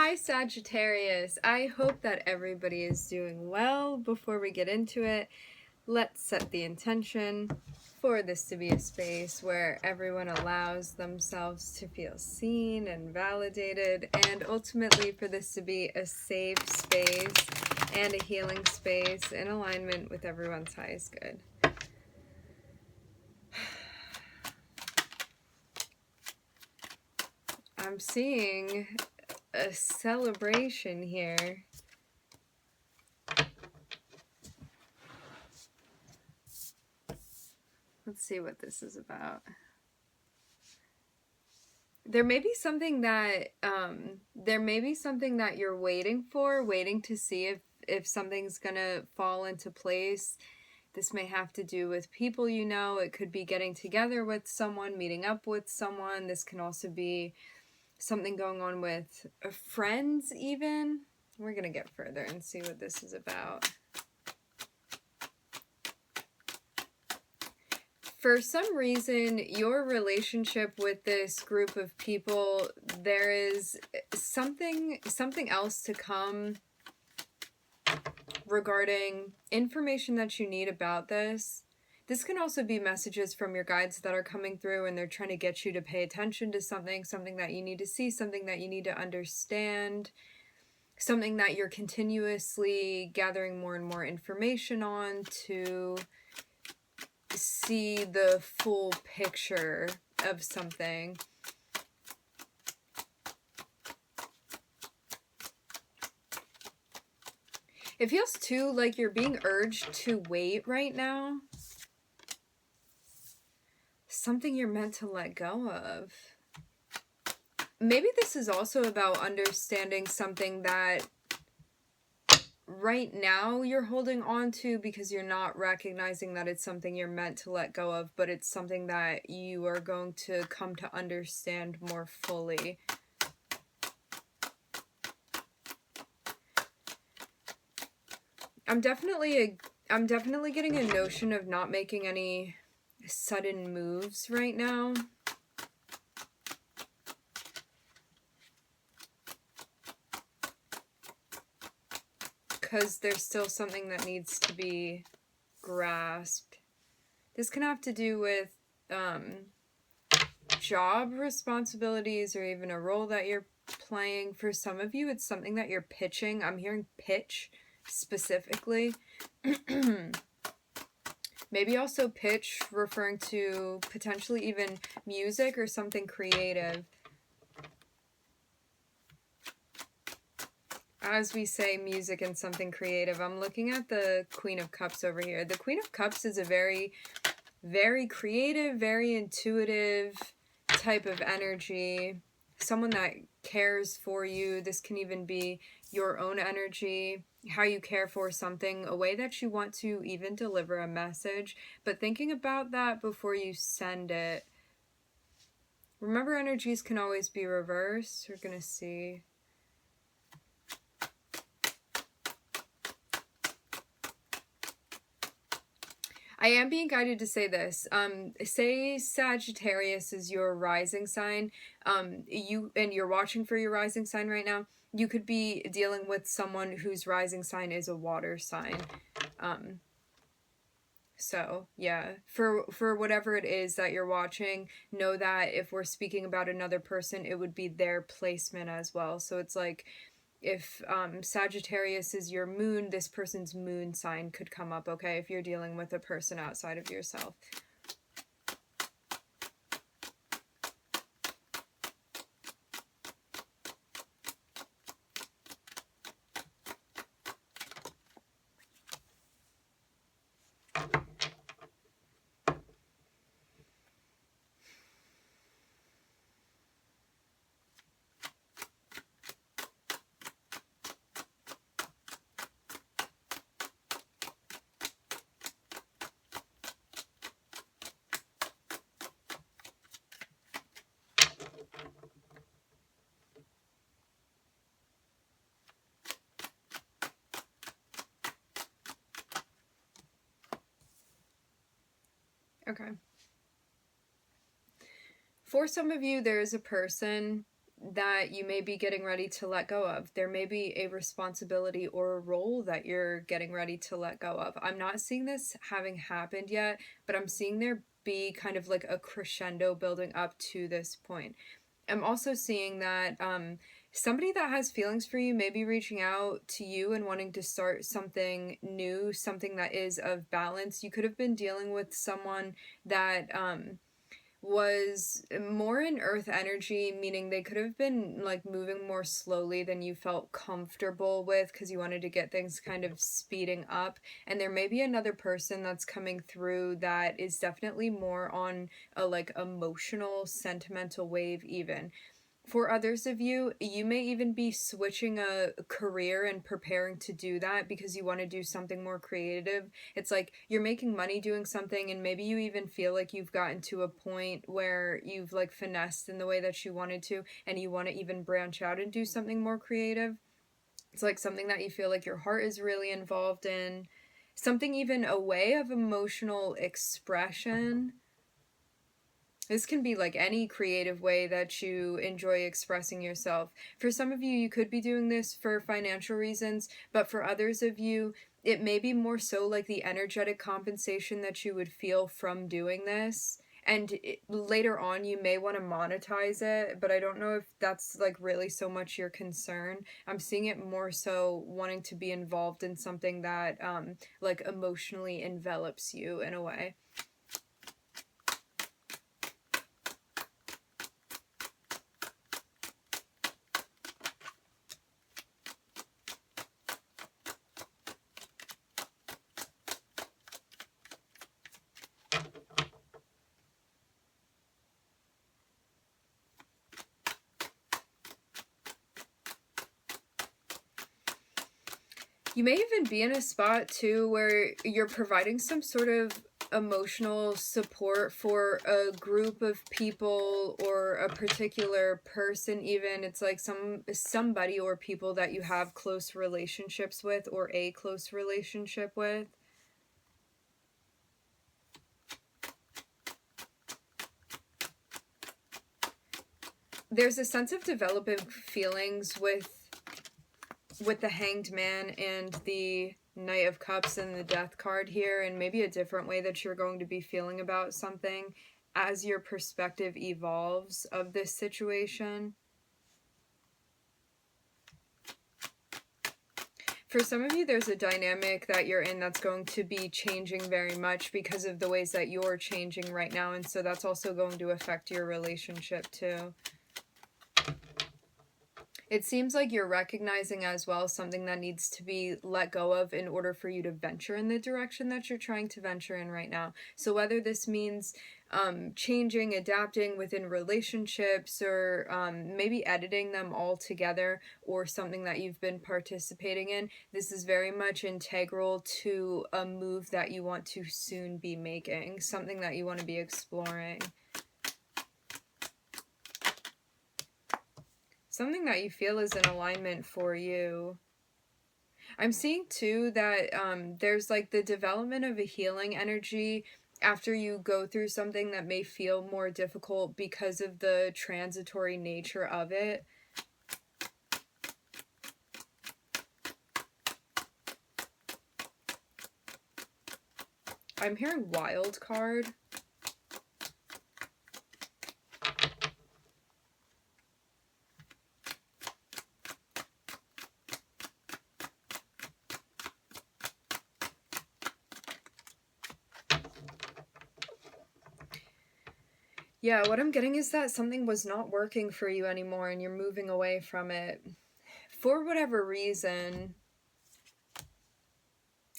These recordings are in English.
Hi Sagittarius, I hope that everybody is doing well. Before we get into it, let's set the intention for this to be a space where everyone allows themselves to feel seen and validated, and ultimately for this to be a safe space and a healing space in alignment with everyone's highest good. I'm seeing a celebration here. Let's see what this is about. There may be something that you're waiting for, waiting to see if something's gonna fall into place. This may have to do with people you know. It could be getting together with someone, meeting up with someone. This can also be something going on with friends even. We're gonna get further and see what this is about. For some reason, your relationship with this group of people, there is something else to come regarding information that you need about this. This can also be messages from your guides that are coming through, and they're trying to get you to pay attention to something that you need to see, something that you need to understand, something that you're continuously gathering more and more information on to see the full picture of something. It feels too like you're being urged to wait right now. Something you're meant to let go of. Maybe this is also about understanding something that right now you're holding on to because you're not recognizing that it's something you're meant to let go of, but it's something that you are going to come to understand more fully. I'm definitely getting a notion of not making any sudden moves right now. Because there's still something that needs to be grasped. This can have to do with job responsibilities or even a role that you're playing. For some of you, it's something that you're pitching. I'm hearing pitch specifically. Maybe also pitch referring to potentially even music or something creative. As we say music and something creative, I'm looking at the Queen of Cups over here. The Queen of Cups is a very, very creative, very intuitive type of energy. Someone that cares for you. This can even be your own energy, how you care for something, a way that you want to even deliver a message. But thinking about that before you send it. Remember, energies can always be reversed. We're going to see. I am being guided to say this. Say Sagittarius is your rising sign. You're watching for your rising sign right now. You could be dealing with someone whose rising sign is a water sign. So yeah, for whatever it is that you're watching, know that if we're speaking about another person, it would be their placement as well. So it's like, if Sagittarius is your moon, this person's moon sign could come up, okay, if you're dealing with a person outside of yourself. Okay. For some of you, there is a person that you may be getting ready to let go of. There may be a responsibility or a role that you're getting ready to let go of. I'm not seeing this having happened yet, but I'm seeing there be kind of like a crescendo building up to this point. I'm also seeing that somebody that has feelings for you may be reaching out to you and wanting to start something new, something that is of balance. You could have been dealing with someone that was more in earth energy, meaning they could have been like moving more slowly than you felt comfortable with because you wanted to get things kind of speeding up. And there may be another person that's coming through that is definitely more on a like emotional, sentimental wave, even. For others of you, you may even be switching a career and preparing to do that because you want to do something more creative. It's like you're making money doing something, and maybe you even feel like you've gotten to a point where you've like finessed in the way that you wanted to, and you want to even branch out and do something more creative. It's like something that you feel like your heart is really involved in, something even a way of emotional expression. This can be like any creative way that you enjoy expressing yourself. For some of you, you could be doing this for financial reasons, but for others of you, it may be more so like the energetic compensation that you would feel from doing this. And later on, you may want to monetize it, but I don't know if that's like really so much your concern. I'm seeing it more so wanting to be involved in something that like emotionally envelops you in a way. You may even be in a spot too where you're providing some sort of emotional support for a group of people or a particular person. Even it's like somebody or people that you have close relationships with or a close relationship with. There's a sense of developing feelings with the Hanged Man and the Knight of Cups and the Death card here, and maybe a different way that you're going to be feeling about something as your perspective evolves of this situation. For some of you, there's a dynamic that you're in that's going to be changing very much because of the ways that you're changing right now, and so that's also going to affect your relationship too. It seems like you're recognizing as well something that needs to be let go of in order for you to venture in the direction that you're trying to venture in right now. So whether this means changing, adapting within relationships, or maybe editing them all together, or something that you've been participating in, this is very much integral to a move that you want to soon be making, something that you want to be exploring. Something that you feel is in alignment for you. I'm seeing too that there's like the development of a healing energy after you go through something that may feel more difficult because of the transitory nature of it. I'm hearing wild card. Yeah, what I'm getting is that something was not working for you anymore and you're moving away from it. For whatever reason,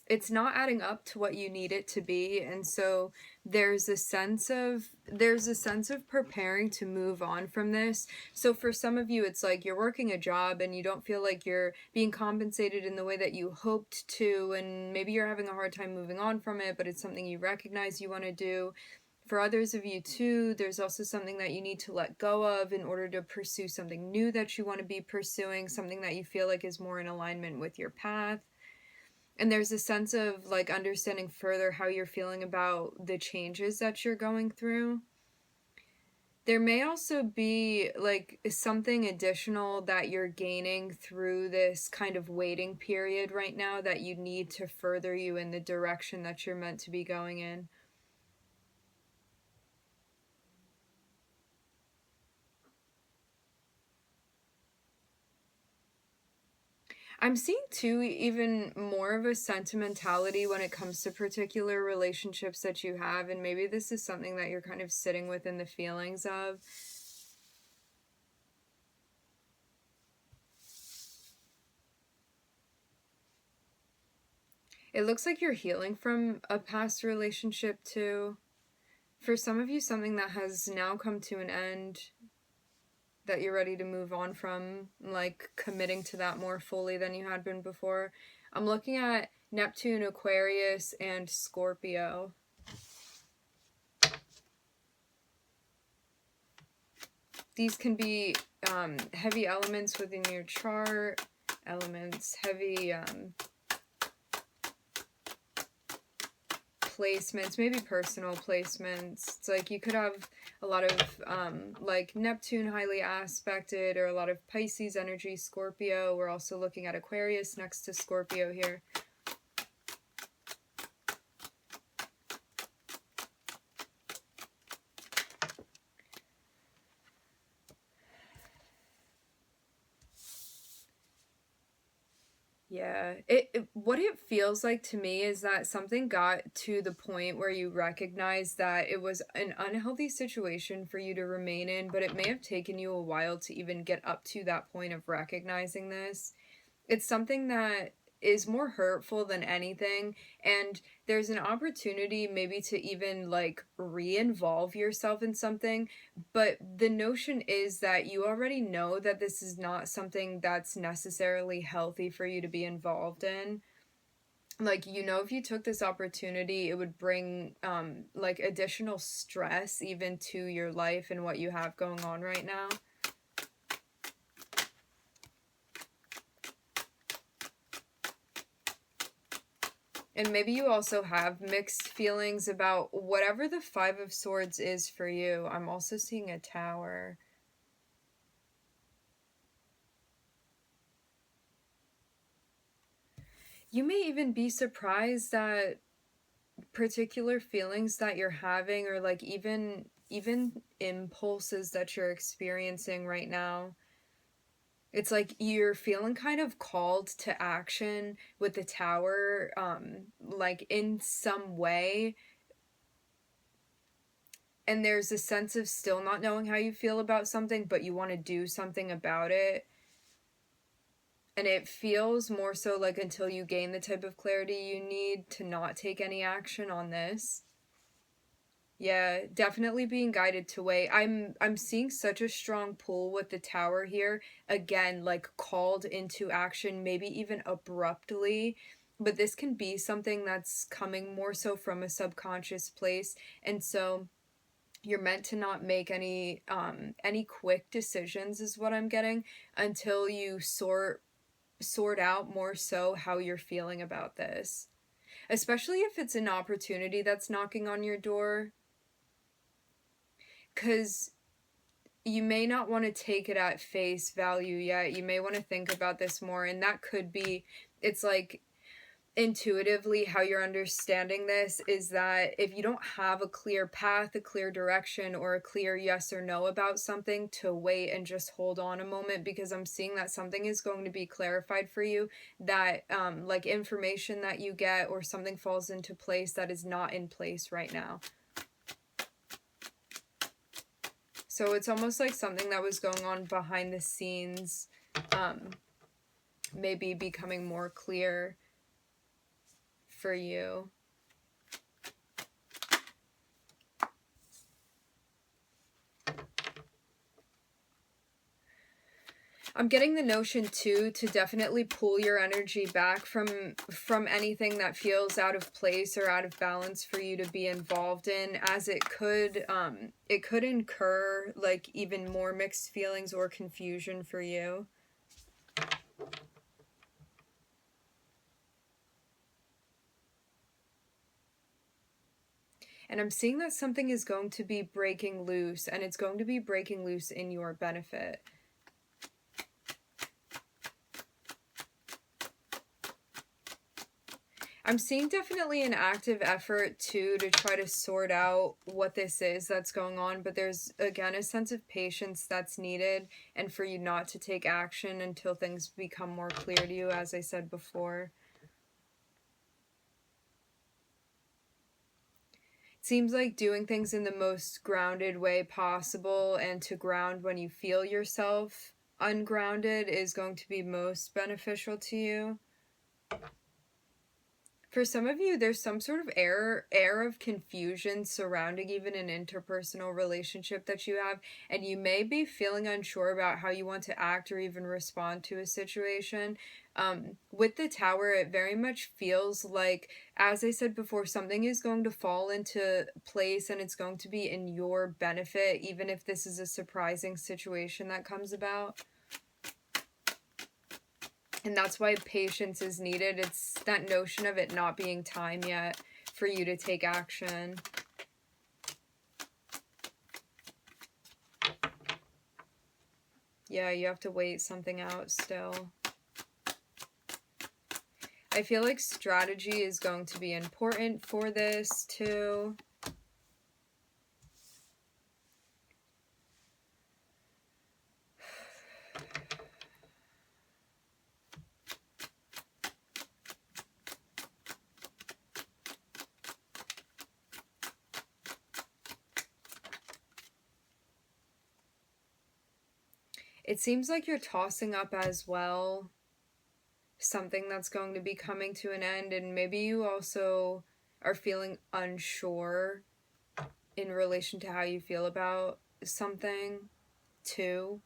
it's not adding up to what you need it to be, and so there's a sense of preparing to move on from this. So for some of you, it's like you're working a job and you don't feel like you're being compensated in the way that you hoped to, and maybe you're having a hard time moving on from it, but it's something you recognize you want to do. For others of you too, there's also something that you need to let go of in order to pursue something new that you want to be pursuing, something that you feel like is more in alignment with your path. And there's a sense of like understanding further how you're feeling about the changes that you're going through. There may also be like something additional that you're gaining through this kind of waiting period right now that you need to further you in the direction that you're meant to be going in. I'm seeing too even more of a sentimentality when it comes to particular relationships that you have, and maybe this is something that you're kind of sitting with in the feelings of. It looks like you're healing from a past relationship too. For some of you, something that has now come to an end that you're ready to move on from, like committing to that more fully than you had been before. I'm looking at Neptune, Aquarius, and Scorpio. These can be heavy elements within your chart, elements, heavy placements, maybe personal placements. It's like you could have a lot of like Neptune highly aspected, or a lot of Pisces energy, Scorpio. We're also looking at Aquarius next to Scorpio here. Yeah, what it feels like to me is that something got to the point where you recognize that it was an unhealthy situation for you to remain in, but it may have taken you a while to even get up to that point of recognizing this. It's something that is more hurtful than anything, and there's an opportunity maybe to even like re-involve yourself in something, but the notion is that you already know that this is not something that's necessarily healthy for you to be involved in. Like, you know, if you took this opportunity, it would bring like additional stress even to your life and what you have going on right now. And maybe you also have mixed feelings about whatever the Five of Swords is for you. I'm also seeing a Tower. You may even be surprised that particular feelings that you're having, or like even impulses that you're experiencing right now. It's like you're feeling kind of called to action with the Tower, like in some way. And there's a sense of still not knowing how you feel about something, but you want to do something about it. And it feels more so like until you gain the type of clarity you need to not take any action on this. Yeah, definitely being guided to wait. I'm seeing such a strong pull with the Tower here. Again, like called into action, maybe even abruptly. But this can be something that's coming more so from a subconscious place. And so you're meant to not make any quick decisions, is what I'm getting, until you sort out more so how you're feeling about this, especially if it's an opportunity that's knocking on your door, because you may not want to take it at face value yet. You may want to think about this more, and that could be, it's like intuitively how you're understanding this is that if you don't have a clear path, a clear direction, or a clear yes or no about something, to wait and just hold on a moment, because I'm seeing that something is going to be clarified for you, that like information that you get or something falls into place that is not in place right now. So it's almost like something that was going on behind the scenes maybe becoming more clear for you. I'm getting the notion too to definitely pull your energy back from anything that feels out of place or out of balance for you to be involved in, as it could incur like even more mixed feelings or confusion for you. And I'm seeing that something is going to be breaking loose, and it's going to be breaking loose in your benefit. I'm seeing definitely an active effort too to try to sort out what this is that's going on, but there's again a sense of patience that's needed, and for you not to take action until things become more clear to you, as I said before. It seems like doing things in the most grounded way possible, and to ground when you feel yourself ungrounded, is going to be most beneficial to you. For some of you, there's some sort of air of confusion surrounding even an interpersonal relationship that you have, and you may be feeling unsure about how you want to act or even respond to a situation. With the Tower, it very much feels like, as I said before, something is going to fall into place and it's going to be in your benefit, even if this is a surprising situation that comes about. And that's why patience is needed. It's that notion of it not being time yet for you to take action. Yeah, you have to wait something out still. I feel like strategy is going to be important for this too. It seems like you're tossing up as well something that's going to be coming to an end, and maybe you also are feeling unsure in relation to how you feel about something too.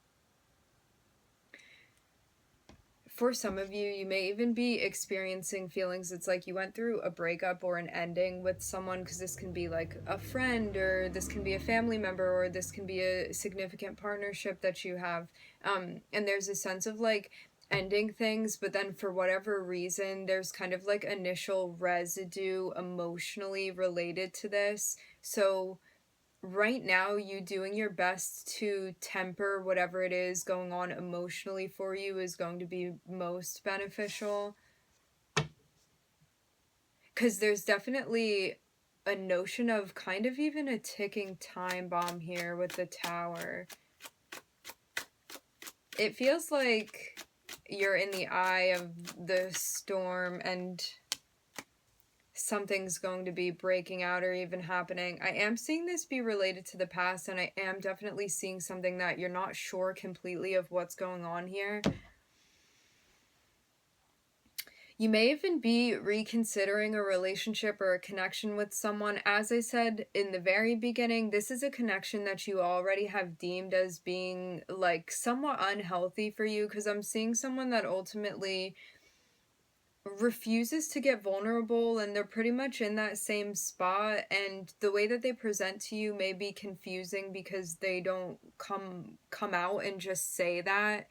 For some of you, you may even be experiencing feelings. It's like you went through a breakup or an ending with someone, because this can be like a friend, or this can be a family member, or this can be a significant partnership that you have. And there's a sense of like ending things, but then for whatever reason, there's kind of like initial residue emotionally related to this. So right now, you doing your best to temper whatever it is going on emotionally for you is going to be most beneficial. Because there's definitely a notion of kind of even a ticking time bomb here with the Tower. It feels like you're in the eye of the storm and something's going to be breaking out or even happening. I am seeing this be related to the past, and I am definitely seeing something that you're not sure completely of what's going on here. You may even be reconsidering a relationship or a connection with someone. As I said in the very beginning, this is a connection that you already have deemed as being like somewhat unhealthy for you, because I'm seeing someone that ultimately refuses to get vulnerable, and they're pretty much in that same spot, and the way that they present to you may be confusing because they don't come out and just say that.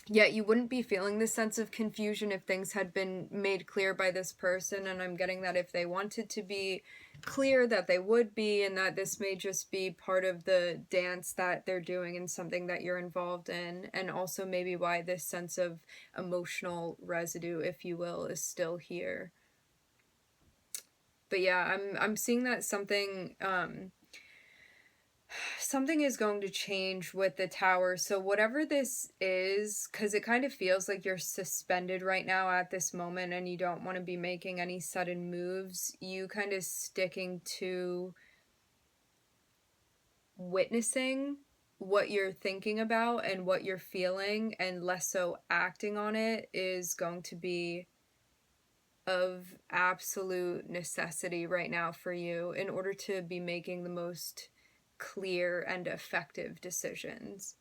Yet you wouldn't be feeling this sense of confusion if things had been made clear by this person, and I'm getting that if they wanted to be clear, that they would be, and that this may just be part of the dance that they're doing and something that you're involved in, and also maybe why this sense of emotional residue, if you will, is still here. But yeah, I'm seeing that something is going to change with the Tower. So whatever this is, because it kind of feels like you're suspended right now at this moment and you don't want to be making any sudden moves, you kind of sticking to witnessing what you're thinking about and what you're feeling, and less so acting on it, is going to be of absolute necessity right now for you in order to be making the most clear and effective decisions.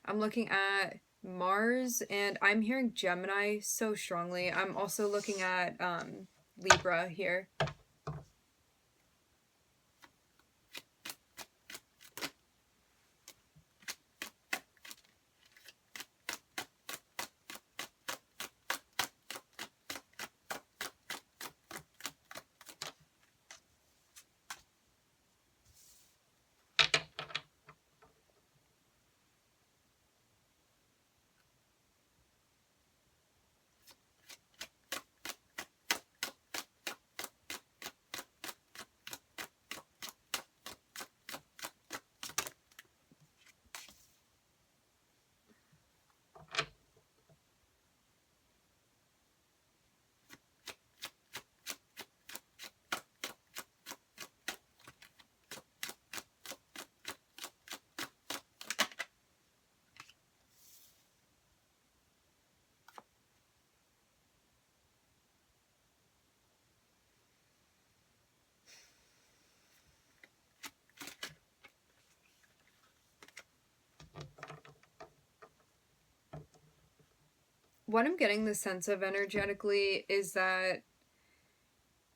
I'm looking at Mars, and I'm hearing Gemini so strongly. I'm also looking at Libra here. what I'm getting the sense of energetically is that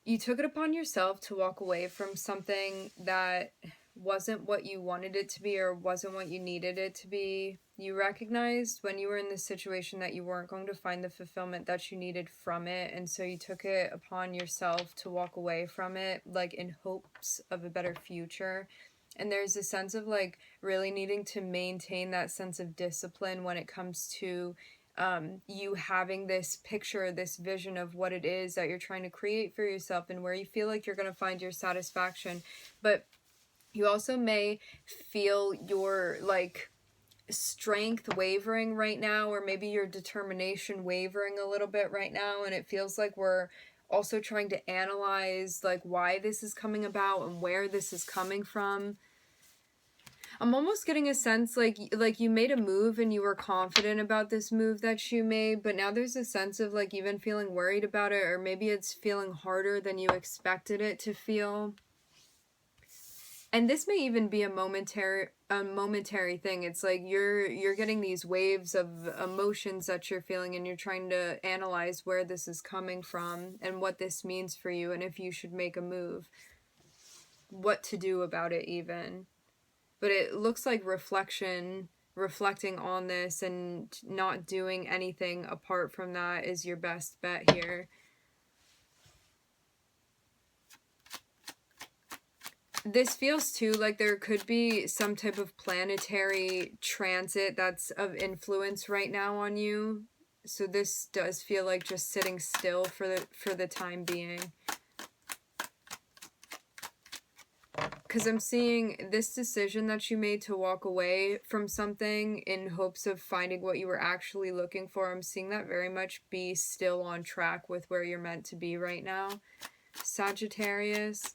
you took it upon yourself to walk away from something that wasn't what you wanted it to be or wasn't what you needed it to be. You recognized when you were in this situation that you weren't going to find the fulfillment that you needed from it, and so you took it upon yourself to walk away from it, like in hopes of a better future. And there's a sense of like really needing to maintain that sense of discipline when it comes to you having this picture, this vision of what it is that you're trying to create for yourself and where you feel like you're going to find your satisfaction. But you also may feel your like strength wavering right now, or maybe your determination wavering a little bit right now, and it feels like we're also trying to analyze like why this is coming about and where this is coming from. I'm almost getting a sense like you made a move and you were confident about this move that you made, but now there's a sense of like even feeling worried about it, or maybe it's feeling harder than you expected it to feel. And this may even be a momentary thing. It's like you're getting these waves of emotions that you're feeling, and you're trying to analyze where this is coming from and what this means for you, and if you should make a move, what to do about it even. But it looks like reflecting on this and not doing anything apart from that is your best bet here. This feels too like there could be some type of planetary transit that's of influence right now on you. So this does feel like just sitting still for the time being. Because I'm seeing this decision that you made to walk away from something in hopes of finding what you were actually looking for. I'm seeing that very much be still on track with where you're meant to be right now, Sagittarius.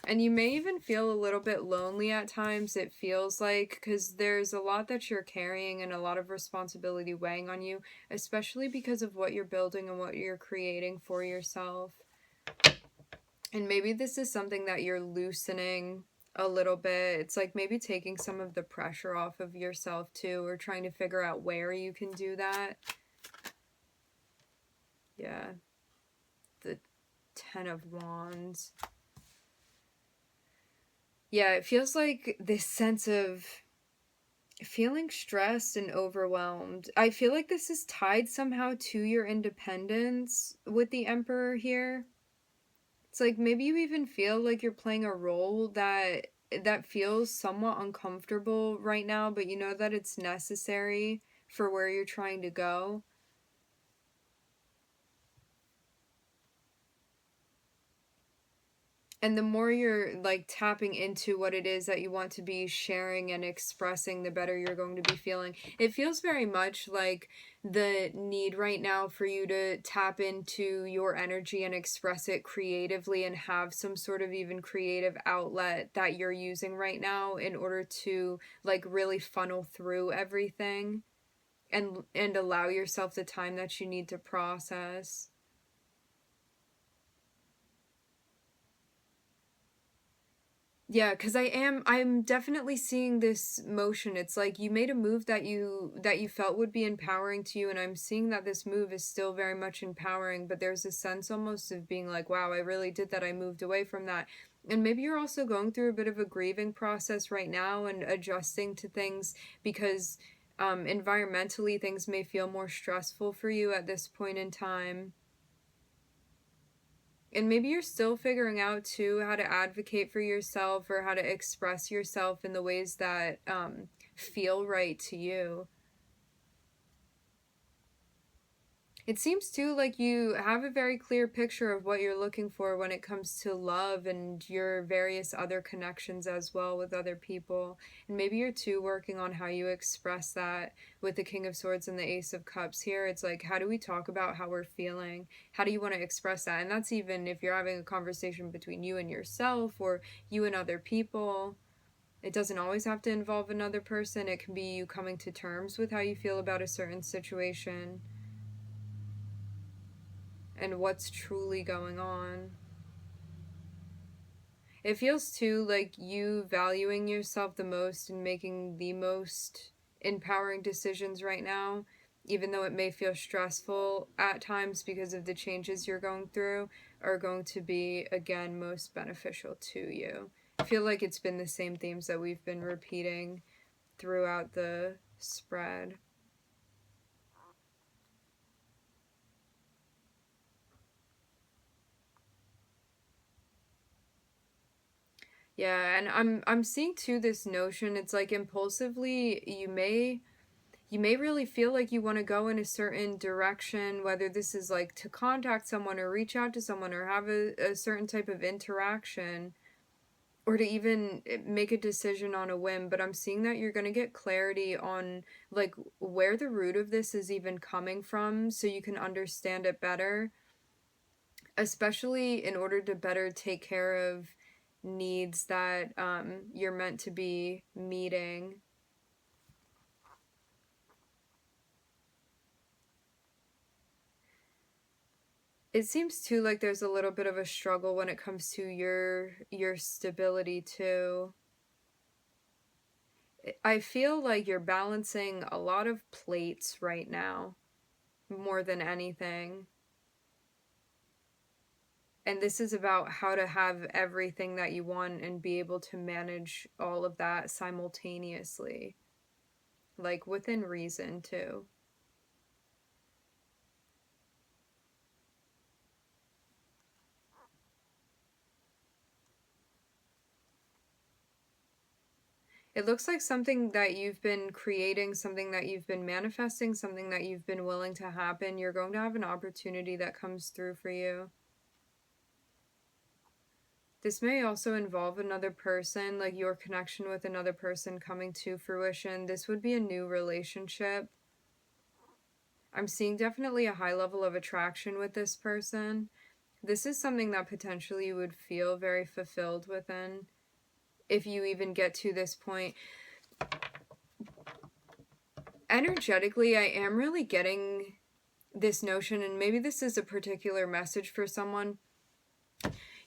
And you may even feel a little bit lonely at times, it feels like, because there's a lot that you're carrying and a lot of responsibility weighing on you, especially because of what you're building and what you're creating for yourself. And maybe this is something that you're loosening a little bit. It's like maybe taking some of the pressure off of yourself too, or trying to figure out where you can do that. Yeah. The Ten of Wands. Yeah, it feels like this sense of feeling stressed and overwhelmed. I feel like this is tied somehow to your independence with the Emperor here. It's like maybe you even feel like you're playing a role that feels somewhat uncomfortable right now, but you know that it's necessary for where you're trying to go. And the more you're like tapping into what it is that you want to be sharing and expressing, the better you're going to be feeling. It feels very much like the need right now for you to tap into your energy and express it creatively and have some sort of even creative outlet that you're using right now in order to like really funnel through everything and allow yourself the time that you need to process. Yeah, because I'm definitely seeing this motion. It's like you made a move that you felt would be empowering to you, and I'm seeing that this move is still very much empowering, but there's a sense almost of being like, wow, I really did that. I moved away from that. And maybe you're also going through a bit of a grieving process right now and adjusting to things because environmentally things may feel more stressful for you at this point in time. And maybe you're still figuring out too how to advocate for yourself or how to express yourself in the ways that feel right to you. It seems too like you have a very clear picture of what you're looking for when it comes to love and your various other connections as well with other people. And maybe you're too working on how you express that with the King of Swords and the Ace of Cups here. It's like, how do we talk about how we're feeling? How do you want to express that? And that's even if you're having a conversation between you and yourself or you and other people. It doesn't always have to involve another person. It can be you coming to terms with how you feel about a certain situation and what's truly going on. It feels too like you valuing yourself the most and making the most empowering decisions right now even though it may feel stressful at times because of the changes you're going through, are going to be, again, most beneficial to you. I feel like it's been the same themes that we've been repeating throughout the spread. Yeah, and I'm seeing too this notion, it's like impulsively you may really feel like you want to go in a certain direction, whether this is like to contact someone or reach out to someone or have a certain type of interaction, or to even make a decision on a whim. But I'm seeing that you're going to get clarity on like where the root of this is even coming from, so you can understand it better, especially in order to better take care of needs that you're meant to be meeting. It seems too like there's a little bit of a struggle when it comes to your stability too. I feel like you're balancing a lot of plates right now, more than anything. And this is about how to have everything that you want and be able to manage all of that simultaneously. Like within reason too. It looks like something that you've been creating, something that you've been manifesting, something that you've been willing to happen. You're going to have an opportunity that comes through for you. This may also involve another person, like your connection with another person coming to fruition. This would be a new relationship. I'm seeing definitely a high level of attraction with this person. This is something that potentially you would feel very fulfilled within if you even get to this point. Energetically, I am really getting this notion, and maybe this is a particular message for someone.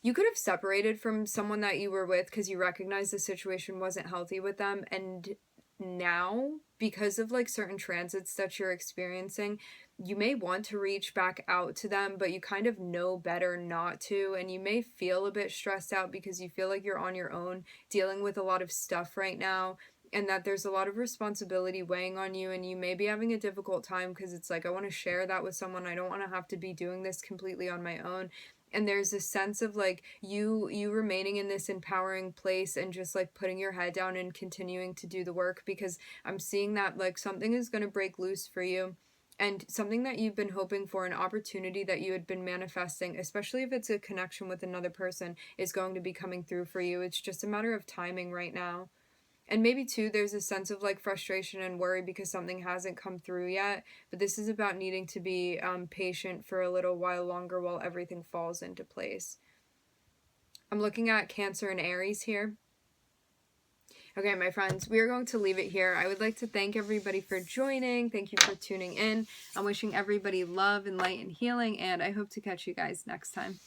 You could have separated from someone that you were with because you recognized the situation wasn't healthy with them, and now, because of like certain transits that you're experiencing, you may want to reach back out to them, but you kind of know better not to, and you may feel a bit stressed out because you feel like you're on your own dealing with a lot of stuff right now, and that there's a lot of responsibility weighing on you, and you may be having a difficult time because it's like, I want to share that with someone. I don't want to have to be doing this completely on my own. And there's this sense of like you remaining in this empowering place and just like putting your head down and continuing to do the work, because I'm seeing that like something is going to break loose for you, and something that you've been hoping for, an opportunity that you had been manifesting, especially if it's a connection with another person, is going to be coming through for you. It's just a matter of timing right now. And maybe too, there's a sense of like frustration and worry because something hasn't come through yet. But this is about needing to be patient for a little while longer while everything falls into place. I'm looking at Cancer and Aries here. Okay, my friends, we are going to leave it here. I would like to thank everybody for joining. Thank you for tuning in. I'm wishing everybody love and light and healing, and I hope to catch you guys next time.